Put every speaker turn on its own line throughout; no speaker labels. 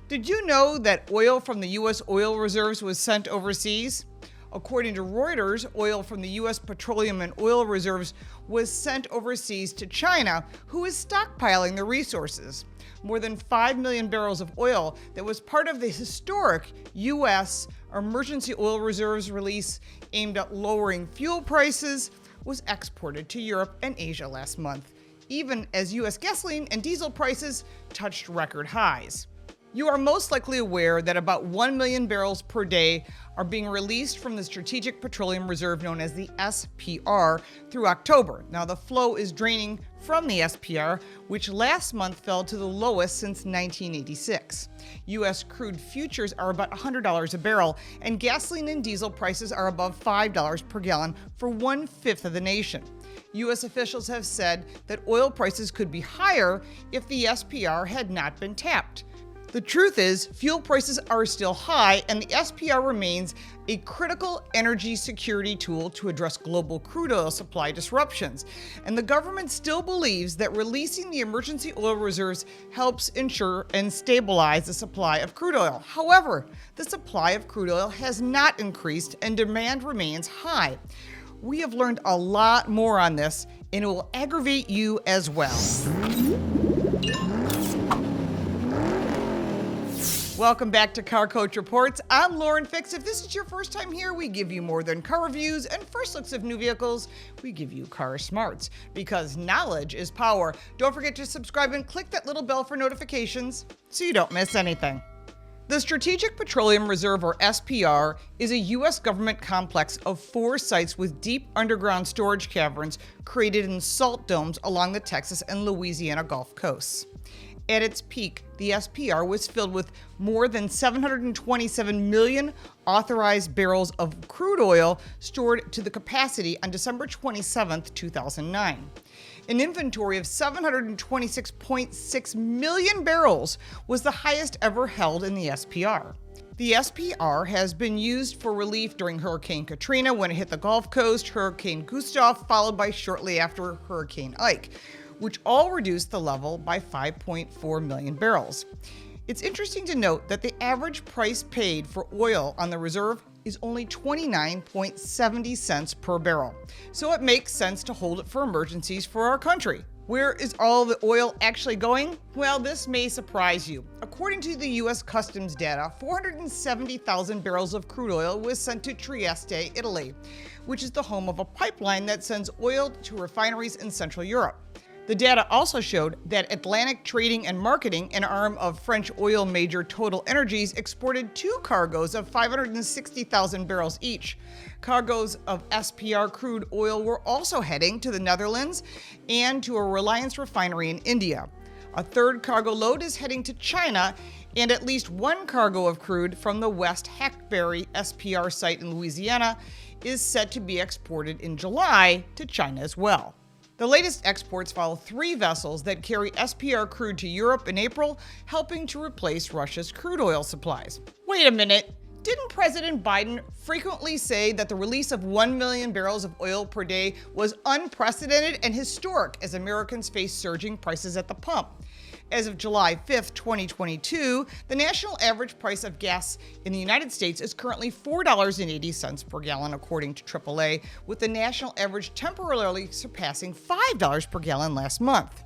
Did you know that oil from the U.S. oil reserves was sent overseas? According to Reuters, oil from the U.S. Petroleum and Oil Reserves was sent overseas to China, who is stockpiling the resources. More than 5 million barrels of oil that was part of the historic U.S. Emergency Oil Reserves release aimed at lowering fuel prices was exported to Europe and Asia last month, even as U.S. gasoline and diesel prices touched record highs. You are most likely aware that about 1 million barrels per day are being released from the Strategic Petroleum Reserve known as the SPR through October. Now, the flow is draining from the SPR, which last month fell to the lowest since 1986. U.S. crude futures are about $100 a barrel, and gasoline and diesel prices are above $5 per gallon for 1/5 of the nation. U.S. officials have said that oil prices could be higher if the SPR had not been tapped. The truth is, fuel prices are still high, and the SPR remains a critical energy security tool to address global crude oil supply disruptions. And the government still believes that releasing the emergency oil reserves helps ensure and stabilize the supply of crude oil. However, the supply of crude oil has not increased, and demand remains high. We have learned a lot more on this, and it will aggravate you as well. Welcome back to Car Coach Reports. I'm Lauren Fix. If this is your first time here, we give you more than car reviews and first looks of new vehicles. We give you car smarts because knowledge is power. Don't forget to subscribe and click that little bell for notifications so you don't miss anything. The Strategic Petroleum Reserve, or SPR, is a U.S. government complex of 4 sites with deep underground storage caverns created in salt domes along the Texas and Louisiana Gulf coasts. At its peak, the SPR was filled with more than 727 million authorized barrels of crude oil stored to the capacity on December 27, 2009. An inventory of 726.6 million barrels was the highest ever held in the SPR. The SPR has been used for relief during Hurricane Katrina when it hit the Gulf Coast, Hurricane Gustav, followed by shortly after Hurricane Ike, which all reduced the level by 5.4 million barrels. It's interesting to note that the average price paid for oil on the reserve is only 29.70 cents per barrel. So it makes sense to hold it for emergencies for our country. Where is all the oil actually going? Well, this may surprise you. According to the U.S. Customs data, 470,000 barrels of crude oil was sent to Trieste, Italy, which is the home of a pipeline that sends oil to refineries in Central Europe. The data also showed that Atlantic Trading and Marketing, an arm of French oil major Total Energies, exported 2 cargoes of 560,000 barrels each. Cargoes of SPR crude oil were also heading to the Netherlands and to a Reliance refinery in India. A 3rd cargo load is heading to China, and at least 1 cargo of crude from the West Hackberry SPR site in Louisiana is set to be exported in July to China as well. The latest exports follow 3 vessels that carry SPR crude to Europe in April, helping to replace Russia's crude oil supplies. Wait a minute, didn't President Biden frequently say that the release of 1 million barrels of oil per day was unprecedented and historic as Americans face surging prices at the pump? As of July 5th, 2022, the national average price of gas in the United States is currently $4.80 per gallon, according to AAA, with the national average temporarily surpassing $5 per gallon last month.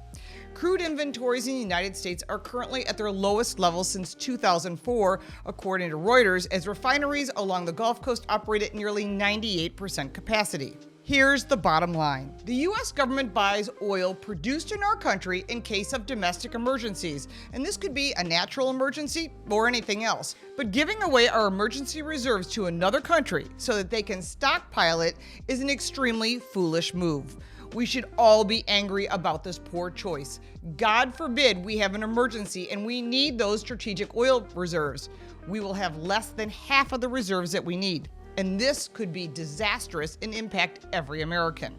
Crude inventories in the United States are currently at their lowest level since 2004, according to Reuters, as refineries along the Gulf Coast operate at nearly 98% capacity. Here's the bottom line. The U.S. government buys oil produced in our country in case of domestic emergencies, and this could be a natural emergency or anything else. But giving away our emergency reserves to another country so that they can stockpile it is an extremely foolish move. We should all be angry about this poor choice. God forbid we have an emergency and we need those strategic oil reserves. We will have less than half of the reserves that we need. And this could be disastrous and impact every American.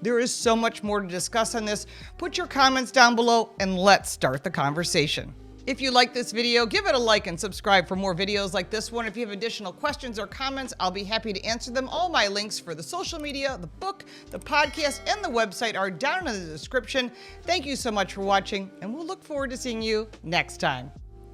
There is so much more to discuss on this. Put your comments down below and let's start the conversation. If you like this video, give it a like and subscribe for more videos like this one. If you have additional questions or comments, I'll be happy to answer them. All my links for the social media, the book, the podcast, and the website are down in the description. Thank you so much for watching, and we'll look forward to seeing you next time.